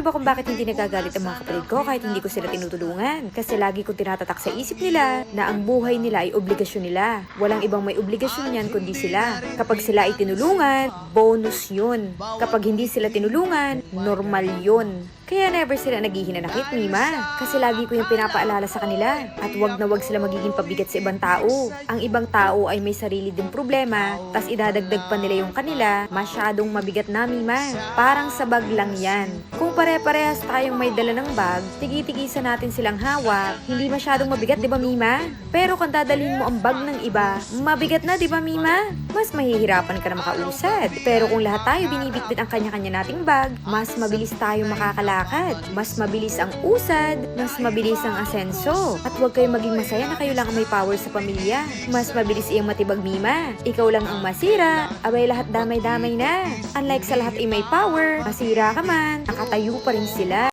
niyo ba kung bakit hindi nagagalit ang mga kapatid ko kahit hindi ko sila tinutulungan? Kasi lagi kong tinatatak sa isip nila na ang buhay nila ay obligasyon nila. Walang ibang may obligasyon yan kundi sila. Kapag sila ay tinulungan, bonus yun. Kapag hindi sila tinulungan, normal yun. Kaya never sila naghihinanakit, Mima. Kasi lagi ko yung pinapaalala sa kanila. At wag na wag sila magiging pabigat sa ibang tao. Ang ibang tao ay may sarili din problema, tas idadagdag pa nila yung kanila, masyadong mabigat na, Mima. Parang sa bag lang yan. Kung pare-parehas tayong may dala ng bag, tigi-tigisan natin silang hawak. Hindi masyadong mabigat, di ba, Mima? Pero kung dadalhin mo ang bag ng iba, mabigat na, di ba, Mima? Mas mahihirapan ka na makausad. Pero kung lahat tayo binibitbit ang kanya-kanya nating bag, mas mabilis tayo makakalakad. Mas mabilis ang usad, mas mabilis ang asenso. At huwag kayong maging masaya na kayo lang ang may power sa pamilya. Mas mabilis iyang matibag, Mima. Ikaw lang ang masira, abay lahat damay-damay na. Unlike sa lahat ay may power, masira ka man, nakatayo pa rin sila.